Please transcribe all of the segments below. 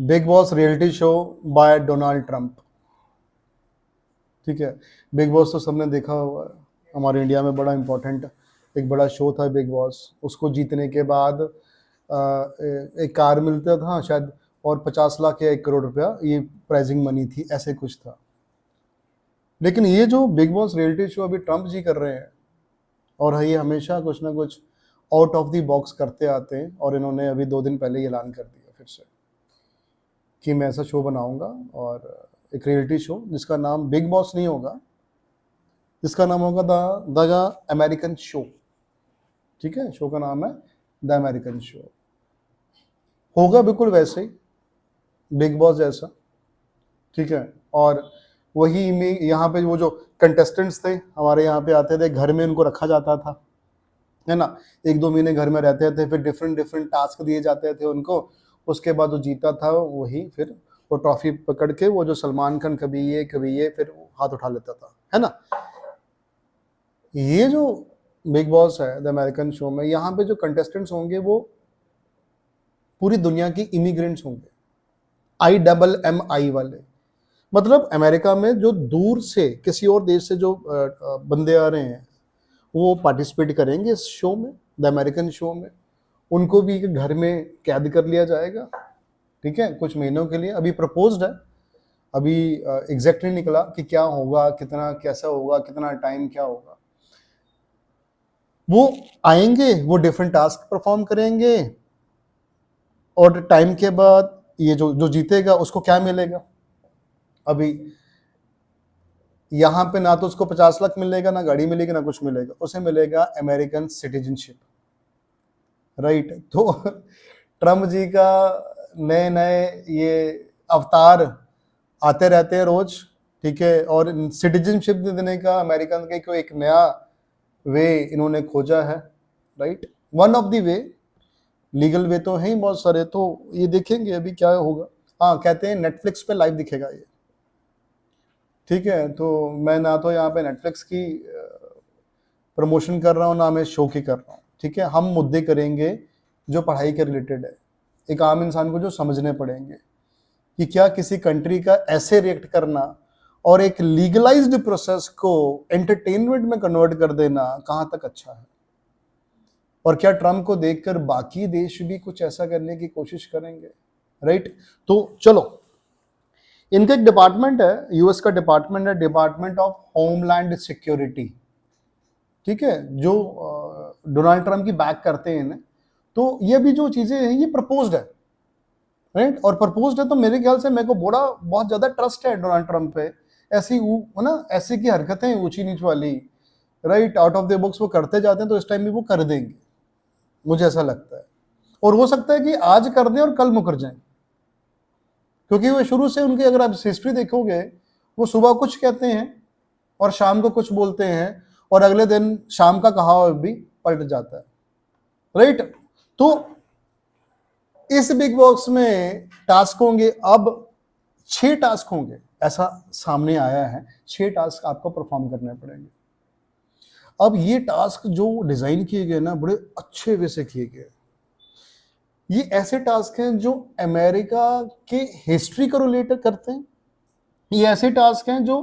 Big Boss reality show by Donald Trump. ठीक है, big boss तो सबने देखा हुआ है, हमारे इंडिया में बड़ा इम्पोर्टेंट एक बड़ा शो था बिग बॉस। उसको जीतने के बाद एक कार मिलता था शायद, और 50 लाख या 1 करोड़ रुपया ये प्राइजिंग मनी थी, ऐसे कुछ था। लेकिन ये जो बिग बॉस रियलिटी शो अभी ट्रंप जी कर रहे हैं, और ये हमेशा कुछ ना कुछ आउट ऑफ द बॉक्स करते आते हैं, और इन्होंने अभी 2 दिन पहले ही ऐलान कर दिया फिर से कि मैं ऐसा शो बनाऊंगा, और एक रियलिटी शो जिसका नाम बिग बॉस नहीं होगा, जिसका नाम होगा द अमेरिकन शो। ठीक है, शो का नाम है द अमेरिकन शो। होगा बिल्कुल वैसे ही, बिग बॉस जैसा। ठीक है, और वही में यहाँ पे वो जो कंटेस्टेंट्स थे हमारे यहाँ पे आते थे, घर में उनको रखा जाता था, है ना। 1-2 महीने घर में रहते थे, फिर डिफरेंट डिफरेंट टास्क दिए जाते थे उनको। उसके बाद जो जीता था वही फिर वो ट्रॉफी पकड़ के, वो जो सलमान खान कभी ये फिर हाथ उठा लेता था, है ना। ये जो बिग बॉस है द अमेरिकन शो में, यहाँ पे जो कंटेस्टेंट्स होंगे वो पूरी दुनिया की इमिग्रेंट्स होंगे, IMMI वाले। मतलब अमेरिका में जो दूर से किसी और देश से जो बंदे आ रहे हैं, वो पार्टिसिपेट करेंगे इस शो में, द अमेरिकन शो में। उनको भी घर में कैद कर लिया जाएगा, ठीक है, कुछ महीनों के लिए। अभी प्रपोज्ड है, अभी एग्जैक्ट नहीं निकला कि क्या होगा, कितना कैसा होगा, कितना टाइम क्या होगा। वो आएंगे, वो डिफरेंट टास्क परफॉर्म करेंगे, और टाइम के बाद ये जो जो जीतेगा उसको क्या मिलेगा। अभी यहाँ पे ना तो उसको 50 लाख मिलेगा, ना गाड़ी मिलेगी, ना कुछ मिलेगा, उसे मिलेगा अमेरिकन सिटीजनशिप, राइट। तो ट्रम्प जी का नए नए ये अवतार आते रहते हैं रोज, ठीक है। और सिटीजनशिप देने का अमेरिकन के को एक नया वे इन्होंने खोजा है, right. One of the way, legal way तो है ही बहुत सारे, तो ये देखेंगे अभी क्या होगा। हाँ, कहते हैं नेटफ्लिक्स पे लाइव दिखेगा ये, ठीक है। तो मैं ना तो यहाँ पे नेटफ्लिक्स की प्रमोशन कर रहा हूँ, ना मैं शो की कर रहा हूँ, ठीक है। हम मुद्दे करेंगे जो पढ़ाई के रिलेटेड है, एक आम इंसान को जो समझने पड़ेंगे कि क्या किसी कंट्री का ऐसे रिएक्ट करना और एक लीगलाइज्ड प्रोसेस को एंटरटेनमेंट में कन्वर्ट कर देना कहाँ तक अच्छा है, और क्या ट्रम्प को देखकर बाकी देश भी कुछ ऐसा करने की कोशिश करेंगे, राइट। तो चलो, इनका एक डिपार्टमेंट है, यूएस का डिपार्टमेंट है, डिपार्टमेंट ऑफ होमलैंड सिक्योरिटी, ठीक है, जो डोनाल्ड ट्रम्प की बैक करते हैं इन्हें। तो ये भी जो चीजें हैं ये प्रपोज्ड है, राइट। और प्रपोज्ड है तो मेरे ख्याल से मेरे को बहुत ज्यादा ट्रस्ट है डोनाल्ड ट्रम्प पे। ऐसी है ना, ऐसी की हरकतें ऊंची नीच वाली, right, out of the box वो करते जाते हैं, तो इस टाइम भी वो कर देंगे, मुझे ऐसा लगता है। और हो सकता है कि आज कर दें और कल मुकर जाएं, क्योंकि वो शुरू से उनकी अगर आप हिस्ट्री देखोगे, वो सुबह कुछ कहते हैं और शाम को कुछ बोलते हैं, और अगले दिन शाम का कहा हुआ भी पलट जाता है, राइट। तो इस बिग बॉक्स में टास्क होंगे, अब 6 टास्क होंगे, ऐसा सामने आया है। 6 टास्क आपको परफॉर्म करने पड़ेंगे। अब ये टास्क जो डिजाइन किए गए ना, बड़े अच्छे वे से किए गए। ये ऐसे टास्क हैं जो अमेरिका के हिस्ट्री को रिलेट करते हैं। ये ऐसे टास्क हैं जो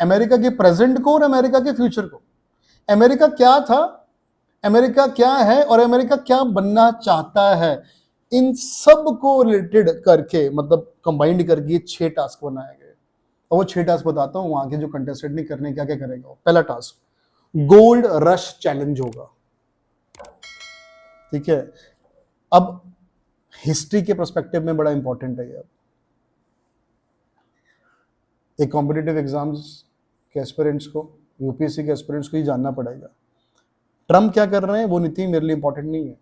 अमेरिका के प्रेजेंट को और अमेरिका के फ्यूचर को, अमेरिका क्या था, अमेरिका क्या है, और अमेरिका क्या बनना चाहता है, इन सब को रिलेटेड करके, मतलब कंबाइंड करके 6 टास्क बनाए गए। और वो 6 टास्क बताता हूँ, वहां के जो कंटेस्टेंट नहीं करने क्या क्या करेगा। पहला टास्क गोल्ड रश चैलेंज होगा, ठीक है। अब हिस्ट्री के पर्सपेक्टिव में बड़ा इंपॉर्टेंट है ये। एक कॉम्पिटिटिव एग्जाम्स के एस्पिरेंट्स को, यूपीएससी के एस्पिरेंट्स को ही जानना पड़ेगा ट्रम्प क्या कर रहे हैं। वो नीति मेरे लिए इंपॉर्टेंट नहीं है,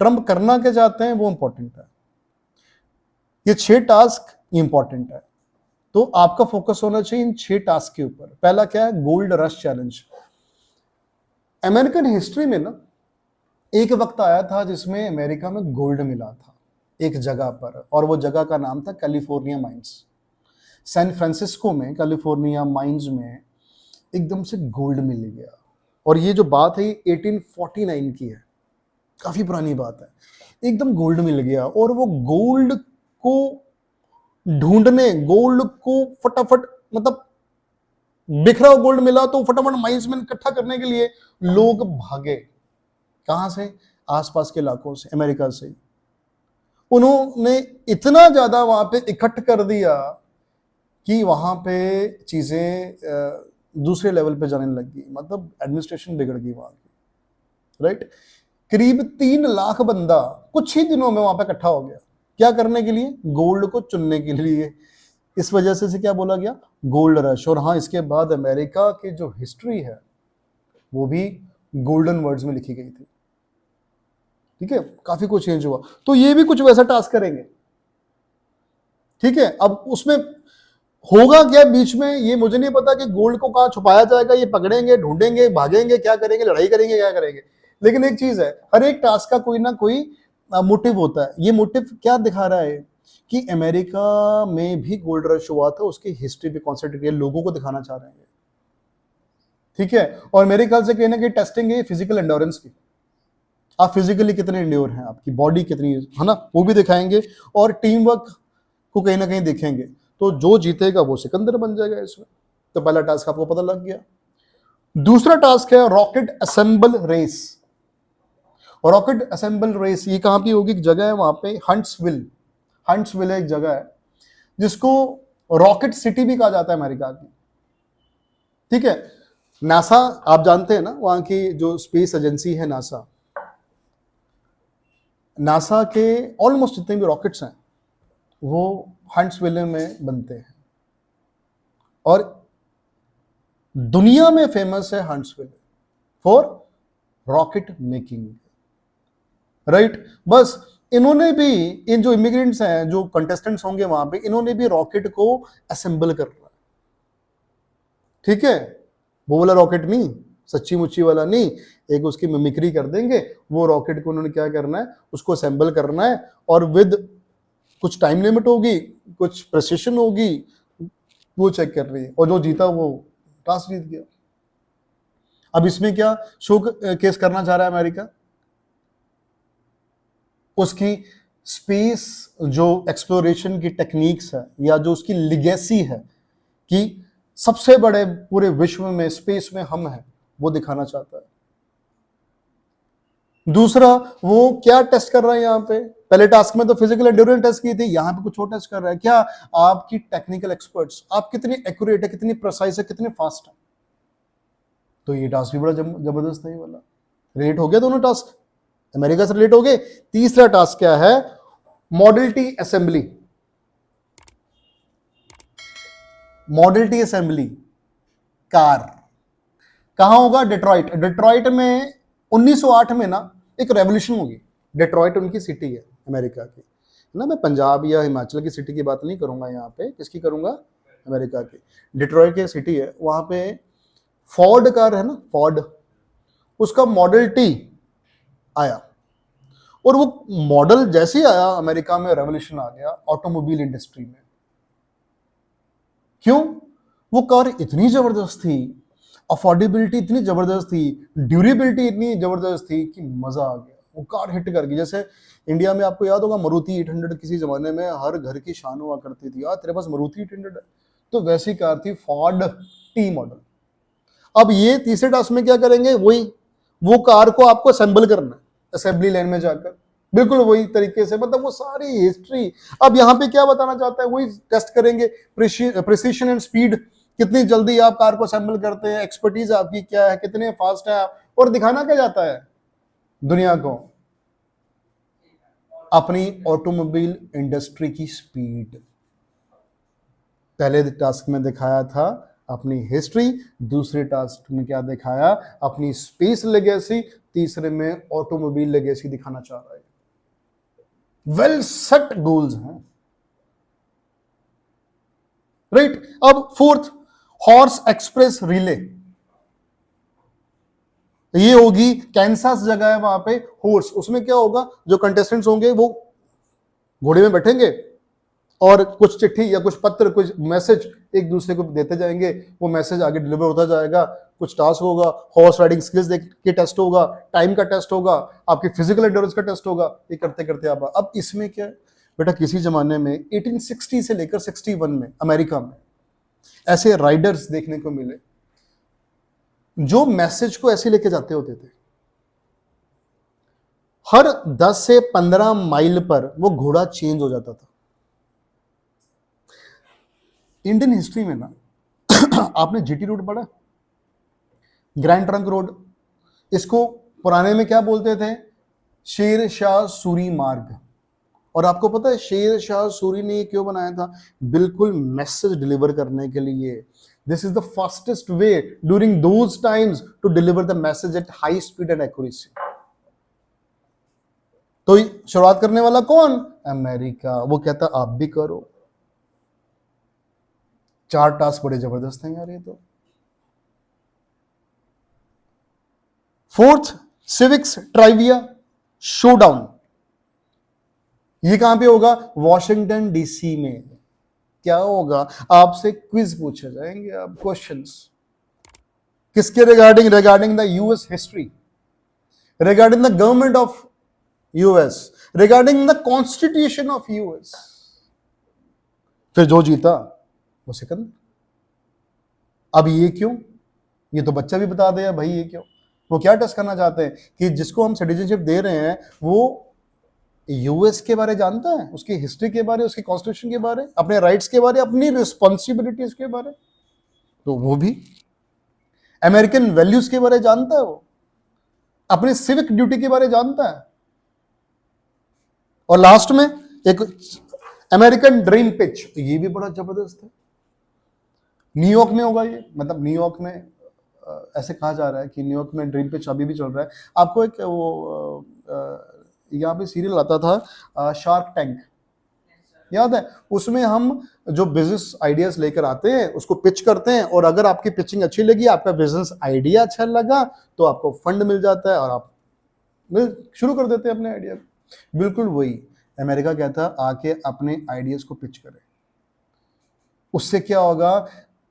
ट्रम्प करना क्या चाहते हैं वो इंपॉर्टेंट है। ये 6 टास्क इंपॉर्टेंट है, तो आपका फोकस होना चाहिए इन 6 टास्क के ऊपर। पहला क्या है, gold rush challenge. American history में ना एक वक्त आया था जिसमें अमेरिका में गोल्ड मिला था एक जगह पर, और वो जगह का नाम था कैलिफोर्निया माइंस। सैन फ्रांसिस्को में कैलिफोर्निया माइंस में एकदम से गोल्ड मिल गया। और ये जो बात है 1849 की है, काफी पुरानी बात है, एकदम गोल्ड मिल गया, और वो गोल्ड को ढूंढने, गोल्ड को फटाफट, मतलब बिखरा हुआ गोल्ड मिला तो फटाफट माइंस में इकट्ठा करने के लिए लोग भागे। कहां से? आसपास के इलाकों से, अमेरिका से। उन्होंने इतना ज्यादा वहां पे इकट्ठ कर दिया कि वहां पे चीजें दूसरे लेवल पे जाने लग गई, मतलब एडमिनिस्ट्रेशन बिगड़ गई वहां की, राइट। करीब 3 लाख बंदा कुछ ही दिनों में वहां पे इकट्ठा हो गया। क्या करने के लिए? गोल्ड को चुनने के लिए। इस वजह से क्या बोला गया? Gold rush. और हाँ, इसके बाद अमेरिका की जो हिस्ट्री है वो भी गोल्डन वर्ड्स में लिखी गई थी। ठीक है, काफी कुछ चेंज हुआ। तो ये भी कुछ वैसा टास्क करेंगे। ठीक है, अब उसमें होगा क्या बीच में, ये मुझे नहीं पता कि गोल्ड को कहां छुपाया जाएगा, ये पकड़ेंगे, ढूंढेंगे, भागेंगे, क्या करेंगे, लड़ाई करेंगे, क्या करेंगे। लेकिन एक चीज है, हर एक टास्क का कोई ना कोई मोटिव होता है। ये मोटिव क्या दिखा रहा है कि अमेरिका में भी गोल्ड रश हुआ था, उसकी हिस्ट्री पे कॉन्सेंट्रेट किया, लोगों को दिखाना चाह रहे हैं। ठीक है, और मेरे ख्याल से कहीं ना कहीं टेस्टिंग है फिजिकल एंडोरेंस की, आप फिजिकली कितने इंड्योर हैं, आपकी बॉडी कितनी है ना, वो भी दिखाएंगे, और टीम वर्क को कहीं ना कहीं देखेंगे। तो जो जीतेगा वो सिकंदर बन जाएगा इसमें। तो पहला टास्क आपको पता लग गया। दूसरा टास्क है rocket assemble race. Rocket assemble race ये कहां पे होगी? एक जगह है वहां पे, हंट्सविल। हंट्सविल एक जगह है जिसको रॉकेट सिटी भी कहा जाता है अमेरिका की। ठीक है, नासा आप जानते हैं ना, वहां की जो स्पेस एजेंसी है नासा, नासा के ऑलमोस्ट जितने भी रॉकेट्स हैं वो हंट्सविल में बनते हैं, और दुनिया में फेमस है हंट्सविल फॉर रॉकेट मेकिंग, राइट। बस इन्होंने भी, इन जो इमिग्रेंट्स हैं, जो कंटेस्टेंट्स होंगे वहां पे, इन्होंने भी रॉकेट को असेंबल करना है। ठीक है, वो वाला रॉकेट नहीं, सच्ची मुच्ची वाला नहीं, एक उसकी मिमिक्री कर देंगे। वो रॉकेट को उन्होंने क्या करना है, उसको असेंबल करना है, और विद कुछ टाइम लिमिट होगी, कुछ प्रेसिशन होगी, वो चेक कर रही है, और जो जीता वो टास्क जीत गया। अब इसमें क्या शो केस करना चाह रहा है अमेरिका? उसकी स्पेस जो एक्सप्लोरेशन की टेक्निक्स है, या जो उसकी लिगेसी है कि सबसे बड़े पूरे विश्व में स्पेस में हम हैं, वो दिखाना चाहता है। दूसरा, वो क्या टेस्ट कर रहा है यहाँ पे? पहले टास्क में तो फिजिकल एंड्योरेंस टेस्ट की थी, यहाँ पे कुछ और टेस्ट कर रहा है। क्या? आपकी टेक्निकल एक्सपर्ट्स, आप कितनी एक्यूरेट है, कितनी प्रिसाइज है, कितने फास्ट है। तो ये टास्क भी बड़ा जबरदस्त है ये वाला। रिलेट हो गया दोनों टास्क, अमेरिका से रिलेट हो गए। तीसरा टास्क क्या है? Model T assembly. Model T assembly car कहां होगा? डिट्रॉइट। डिट्रॉइट में 1908 में ना एक रेवोल्यूशन होगी। डिट्रॉइट उनकी सिटी है अमेरिका की, है ना। मैं पंजाब या हिमाचल की सिटी की बात नहीं करूंगा यहाँ पे, किसकी करूंगा? अमेरिका की। डिट्रॉइट की सिटी है, वहां पे फोर्ड कार है ना, फोर्ड, उसका मॉडल टी आया। और वो मॉडल जैसे ही आया, अमेरिका में रेवोल्यूशन आ गया ऑटोमोबाइल इंडस्ट्री में। क्यों? वो कार इतनी जबरदस्त थी, अफोर्डेबिलिटी इतनी जबरदस्त थी, ड्यूरेबिलिटी इतनी जबरदस्त थी कि मजा आ गया। वो कार हिट कर गई। जैसे इंडिया में आपको याद होगा मारुति 800, किसी जमाने में हर घर की शान हुआ करती थी, यार तेरे पास मारुति 800 है, तो वैसी कार थी फोर्ड टी मॉडल। अब ये तीसरे टास्क में क्या करेंगे? वही, वो कार को आपको असेंबल करना है असेंबली लाइन में जाकर, बिल्कुल वही तरीके से, मतलब वो सारी हिस्ट्री। अब यहाँ पे क्या बताना चाहता है, वही टेस्ट करेंगे, प्रिसीशन एंड स्पीड, कितनी जल्दी आप कार को असेंबल करते हैं, एक्सपर्टीज आपकी क्या है, कितने फास्ट है आप। और दिखाना क्या जाता है दुनिया को? अपनी ऑटोमोबाइल इंडस्ट्री की स्पीड। पहले टास्क में दिखाया था अपनी हिस्ट्री, दूसरे टास्क में क्या दिखाया? अपनी स्पेस लेगेसी, तीसरे में ऑटोमोबाइल लेगेसी दिखाना चाह रहा है। वेल सेट गोल्स हैं, राइट। अब फोर्थ, हॉर्स एक्सप्रेस रिले। ये होगी कैंसास जगह है वहां पे, हॉर्स। उसमें क्या होगा? जो कंटेस्टेंट्स होंगे वो घोड़े में बैठेंगे, और कुछ चिट्ठी या कुछ पत्र, कुछ मैसेज एक दूसरे को देते जाएंगे, वो मैसेज आगे डिलीवर होता जाएगा। कुछ टास्क होगा, हॉर्स राइडिंग स्किल्स के टेस्ट होगा, टाइम का टेस्ट होगा, आपकी फिजिकल एंड्योरेंस का टेस्ट होगा। ये करते करते आप, अब इसमें क्या है बेटा, किसी जमाने में 1860 से लेकर 61 में अमेरिका में ऐसे राइडर्स देखने को मिले जो मैसेज को ऐसे लेके जाते होते थे। हर 10 से 15 माइल पर वो घोड़ा चेंज हो जाता था। इंडियन हिस्ट्री में ना आपने जीटी रोड पढ़ा, ग्रैंड ट्रंक रोड, इसको पुराने में क्या बोलते थे, शेर शाह सूरी मार्ग। और आपको पता है शेर शाह सूरी ने ये क्यों बनाया था? बिल्कुल मैसेज डिलीवर करने के लिए। This is the fastest way during those times to deliver the message at high speed and accuracy. तो शुरुआत करने वाला कौन? अमेरिका। वो कहता आप भी करो। 4 टास्क बड़े जबरदस्त हैं यार ये तो। Fourth, civics trivia showdown. ये कहां पे होगा? वॉशिंगटन डीसी में। क्या होगा? आपसे क्विज पूछे जाएंगे, आप क्वेश्चंस किसके regarding? Regarding the US history, regarding the government of US, regarding the constitution of US. फिर जो जीता वो सिकंदर। अब ये क्यों? ये तो बच्चा भी बता दे भाई ये क्यों। वो क्या टेस्ट करना चाहते हैं कि जिसको हम सिटीजनशिप दे रहे हैं वो यूएस के बारे जानता है, उसकी हिस्ट्री के बारे, उसकी कॉन्स्टिट्यूशन के बारे, अपने राइट्स के बारे, अपनी रिस्पॉन्सिबिलिटीज के बारे, तो वो भी अमेरिकन वैल्यूज के बारे जानता है, वो अपनी सिविक ड्यूटी के बारे जानता है। और लास्ट में एक अमेरिकन ड्रीम पिच, ये भी बड़ा जबरदस्त है। न्यूयॉर्क में होगा ये, मतलब न्यूयॉर्क में ऐसे कहा जा रहा है कि न्यूयॉर्क में ड्रीम पिच अभी भी चल रहा है। आपको एक वो यहाँ पे सीरियल आता था शार्क टैंक, याद है? उसमें हम जो बिजनेस आइडियाज लेकर आते हैं उसको पिच करते हैं, और अगर आपकी पिचिंग अच्छी लगी, आपका बिजनेस आइडिया अच्छा लगा, तो आपको फंड मिल जाता है और आप शुरू कर देते हैं अपने आइडिया को। बिल्कुल वही अमेरिका कहता, आके अपने आइडियाज को पिच करें। उससे क्या होगा?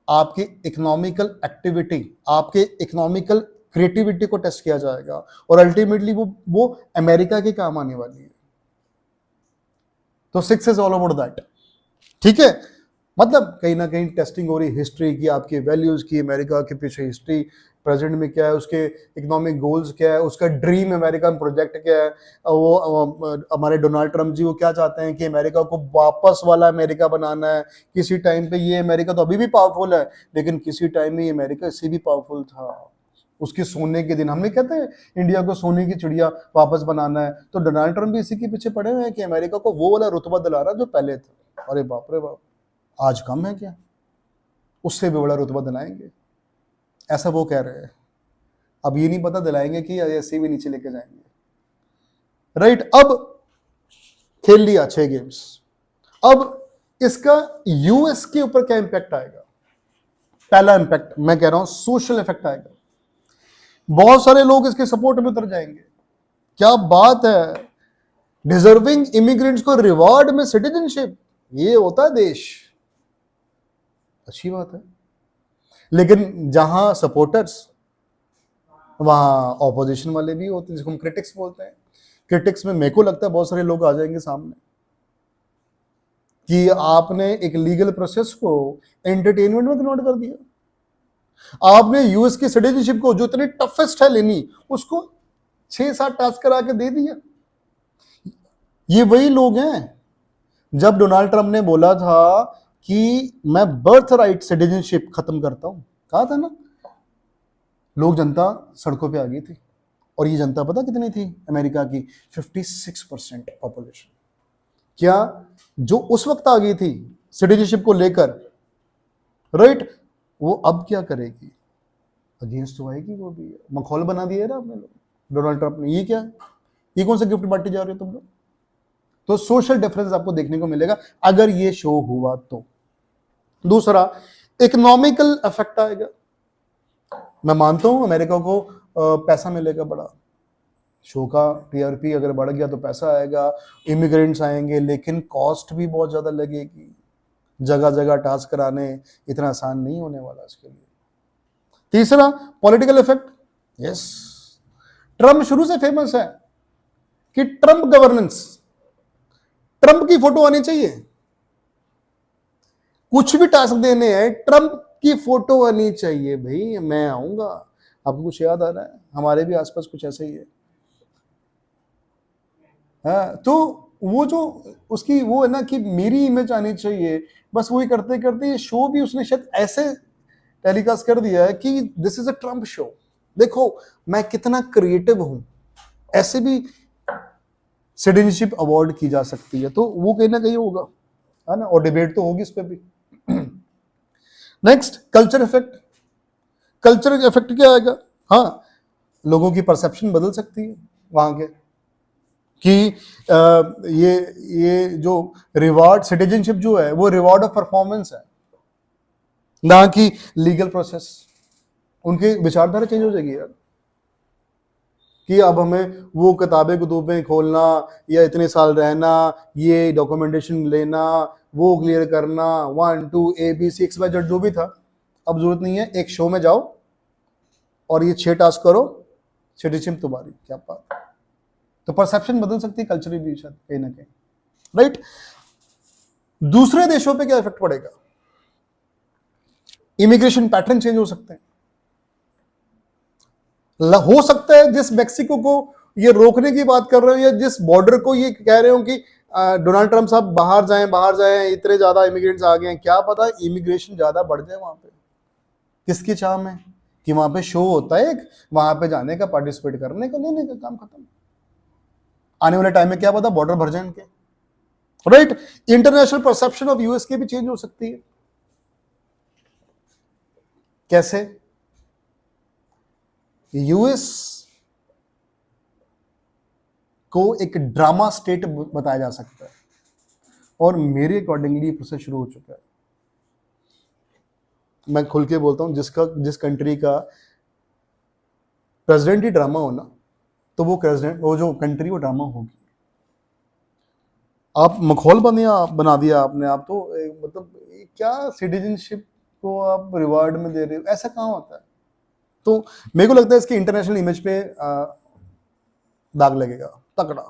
आपकी इकोनॉमिकल एक्टिविटी, आपके इकोनॉमिकल क्रिएटिविटी को टेस्ट किया जाएगा, और अल्टीमेटली वो अमेरिका के काम आने वाली है। तो 6 इज ऑल अबाउट दैट। ठीक है, मतलब कहीं ना कहीं टेस्टिंग हो रही हिस्ट्री की, आपकी वैल्यूज की, अमेरिका के पीछे हिस्ट्री, प्रेजेंट में क्या है, उसके इकोनॉमिक गोल्स क्या है, उसका ड्रीम अमेरिकन प्रोजेक्ट क्या है। वो हमारे डोनाल्ड ट्रम्प जी वो क्या चाहते हैं कि अमेरिका को वापस वाला अमेरिका बनाना है। किसी टाइम पे ये अमेरिका तो अभी भी पावरफुल है, लेकिन किसी टाइम में ये अमेरिका इससे भी पावरफुल था। उसके सोने के दिन, हमने कहते हैं इंडिया को सोने की चिड़िया वापस बनाना है, तो डोनाल्ड ट्रम्प भी इसी के पीछे पड़े हुए हैं कि अमेरिका को वो वाला रुतबा दिलाना जो पहले था। अरे बाप रे बाप, आज कम है क्या? उससे भी बड़ा रुतबा दिलाएंगे, ऐसा वो कह रहे हैं। अब ये नहीं पता दिलाएंगे कि ऐसे भी नीचे लेके जाएंगे। राइट, अब खेल लिया 6 गेम्स। अब इसका यूएस के ऊपर क्या इंपैक्ट आएगा? पहला इंपैक्ट मैं कह रहा हूं सोशल इफेक्ट आएगा। बहुत सारे लोग इसके सपोर्ट में उतर जाएंगे। क्या बात है, डिजर्विंग इमिग्रेंट्स को रिवॉर्ड में सिटीजनशिप, ये होता है देश, अच्छी बात है। लेकिन जहां सपोर्टर्स, वहां ऑपोजिशन वाले भी होते हैं, जिसको हम क्रिटिक्स बोलते हैं। क्रिटिक्स में मेरे को लगता है बहुत सारे लोग आ जाएंगे सामने कि आपने एक लीगल प्रोसेस को एंटरटेनमेंट में कन्वर्ट कर दिया। आपने यूएस की सिटीजनशिप को जो इतनी टफेस्ट है लेनी, उसको 6-7 टास्क करा के दे दिया। ये वही लोग हैं जब डोनाल्ड ट्रंप ने बोला था कि मैं बर्थ राइट सिटीजनशिप खत्म करता हूं, कहा था ना, लोग, जनता सड़कों पे आ गई थी। और ये जनता पता कितनी थी अमेरिका की? 56% पॉपुलेशन। क्या जो उस वक्त आ गई थी सिटीजनशिप को लेकर, राइट, वो अब क्या करेगी? अगेंस्ट तो आएगी वो भी। मखौल बना दिया ना आपने लोग, डोनाल्ड ट्रंप ने। ये क्या, ये कौन सा गिफ्ट बांटी जा रहे हो तुम लोग? तो सोशल डिफरेंस आपको देखने को मिलेगा अगर ये शो हुआ तो। दूसरा, इकोनॉमिकल इफेक्ट आएगा। मैं मानता हूं अमेरिका को पैसा मिलेगा बड़ा, शो का टीआरपी अगर बढ़ गया तो पैसा आएगा, इमिग्रेंट्स आएंगे, लेकिन कॉस्ट भी बहुत ज़्यादा लगेगी। जगह जगह टास्क कराने इतना आसान नहीं होने वाला इसके लिए। तीसरा, पॉलिटिकल इफेक्ट। यस, ट्रम्प शुरू से फेमस है कि ट्रम्प गवर्नेंस, ट्रम्प की फोटो आनी चाहिए। कुछ भी टास्क देने हैं, ट्रम्प की फोटो आनी चाहिए। भाई मैं आऊंगा। आपको कुछ याद आ रहा है? हमारे भी आसपास कुछ ऐसा ही है। हाँ, तो वो जो उसकी वो है ना कि मेरी इमेज आनी चाहिए, बस वही करते करते ये शो भी उसने शायद ऐसे टेलीकास्ट कर दिया है कि this is a Trump show. देखो मैं कितना क्रिएटिव हूं, ऐसे भी सिटीजनशिप अवार्ड की जा सकती है, तो वो कहीं ना कहीं होगा, है ना, और डिबेट तो होगी इस पे भी। Next, culture effect. Culture effect क्या आएगा? हाँ, लोगों की परसेप्शन बदल सकती है वहां के कि ये जो रिवॉर्ड, सिटीजनशिप जो है वो रिवॉर्ड ऑफ परफॉर्मेंस है, ना कि लीगल प्रोसेस। उनकी विचारधारा चेंज हो जाएगी यार, कि अब हमें वो किताबें कुतुबें खोलना या इतने साल रहना, ये डॉक्यूमेंटेशन लेना, वो क्लियर करना, 1 2 ABC XYZ जो भी था, अब जरूरत नहीं है। एक शो में जाओ और ये 6 टास्क करो, सिटीजनशिप तुम्हारी। क्या बात। तो परसेप्शन बदल सकती है कल्चरल भी कहीं ना कहीं, राइट। दूसरे देशों पे क्या इफेक्ट पड़ेगा? इमिग्रेशन पैटर्न चेंज हो सकते हैं। हो सकता है जिस मैक्सिको को ये रोकने की बात कर रहे हो, या जिस बॉर्डर को ये कह रहे हो कि डोनाल्ड ट्रम्प साहब बाहर जाएं, इतने ज्यादा इमिग्रेंट्स आ गए हैं, क्या पता इमिग्रेशन ज्यादा बढ़ जाए वहां पे। किसकी चाह में कि वहां पे शो होता है एक, वहां पे जाने का, पार्टिसिपेट करने का, लेने का, काम खत्म। आने वाले टाइम में क्या पता बॉर्डर भर जाए इनके, right. International perception of US की भी चेंज हो सकती है। कैसे? यूएस को एक ड्रामा स्टेट बताया जा सकता है, और मेरे अकॉर्डिंगली प्रोसेस शुरू हो चुका है। मैं खुल के बोलता हूं, जिस कंट्री का प्रेसिडेंट ही ड्रामा हो ना, तो वो जो कंट्री वो ड्रामा होगी। आप मखौल बना दिया आपने, आप तो मतलब क्या सिटीजनशिप को आप रिवार्ड में दे रहे हो, ऐसा कहाँ होता है? तो मेरे को लगता है इसकी इंटरनेशनल इमेज पे दाग लगेगा तगड़ा।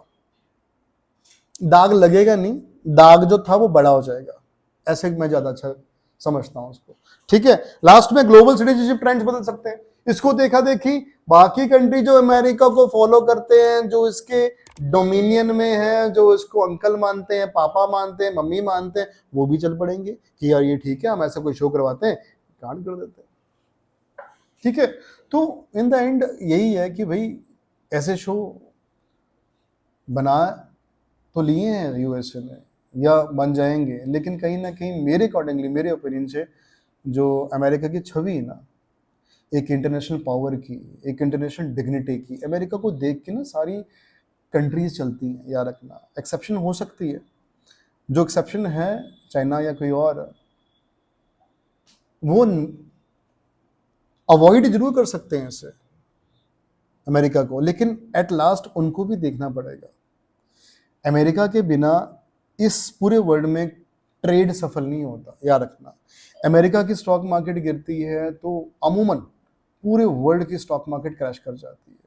दाग लगेगा नहीं, दाग जो था वो बड़ा हो जाएगा, ऐसे मैं ज्यादा अच्छा समझता हूं उसको। ठीक है, लास्ट में ग्लोबल सिटीजनशिप ट्रेंड्स बदल सकते हैं। इसको देखा देखी बाकी कंट्री जो अमेरिका को फॉलो करते हैं, जो इसके डोमिनियन में है, जो इसको अंकल मानते हैं, पापा मानते हैं, मम्मी मानते हैं, वो भी चल पड़ेंगे कि यार ये ठीक है, हम ऐसा कोई शो करवाते हैं, कांड कर देते हैं। ठीक है, तो इन द एंड यही है कि भाई ऐसे शो बना तो लिए हैं यूएसए में, या बन जाएंगे, लेकिन कहीं ना कहीं मेरे अकॉर्डिंगली, मेरे ओपिनियन से, जो अमेरिका की छवि है ना, एक इंटरनेशनल पावर की, एक इंटरनेशनल डिग्निटी की, अमेरिका को देख के ना सारी कंट्रीज चलती हैं, याद रखना। एक्सेप्शन हो सकती है, जो एक्सेप्शन है चाइना या कोई और, वो अवॉइड जरूर कर सकते हैं इससे अमेरिका को, लेकिन एट लास्ट उनको भी देखना पड़ेगा। अमेरिका के बिना इस पूरे वर्ल्ड में ट्रेड सफल नहीं होता, याद रखना। अमेरिका की स्टॉक मार्केट गिरती है तो अमूमन पूरे वर्ल्ड की स्टॉक मार्केट क्रैश कर जाती है।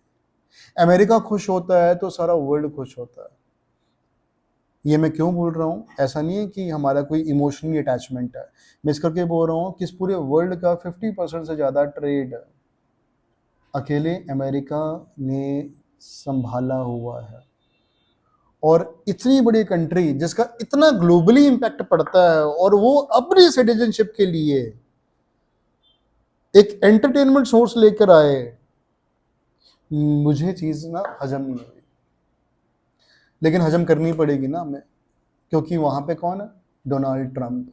अमेरिका खुश होता है तो सारा वर्ल्ड खुश होता है। ये मैं क्यों बोल रहा हूँ? ऐसा नहीं है कि हमारा कोई इमोशनली अटैचमेंट है, मैं इस करके बोल रहा हूँ कि इस पूरे वर्ल्ड का 50% से ज़्यादा ट्रेड अकेले अमेरिका ने संभाला हुआ है। और इतनी बड़ी कंट्री जिसका इतना ग्लोबली इंपैक्ट पड़ता है, और वो अपनी सिटीजनशिप के लिए एक एंटरटेनमेंट सोर्स लेकर आए, मुझे चीज ना हजम नहीं हुई, लेकिन हजम करनी पड़ेगी ना हमें, क्योंकि वहां पे कौन है? Donald Trump.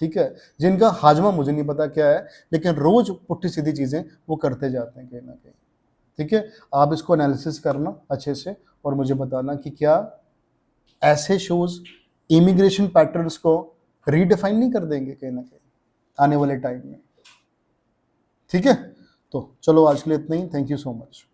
ठीक है, जिनका हाजमा मुझे नहीं पता क्या है, लेकिन रोज पुट्ठी सीधी चीजें वो करते जाते हैं कहीं ना कहीं। ठीक है, आप इसको एनालिसिस करना अच्छे से, और मुझे बताना कि क्या ऐसे शोज इमिग्रेशन पैटर्न्स को रीडिफाइन नहीं कर देंगे कहीं ना कहीं आने वाले टाइम में। ठीक है, तो चलो आज के लिए इतना ही। Thank you so much.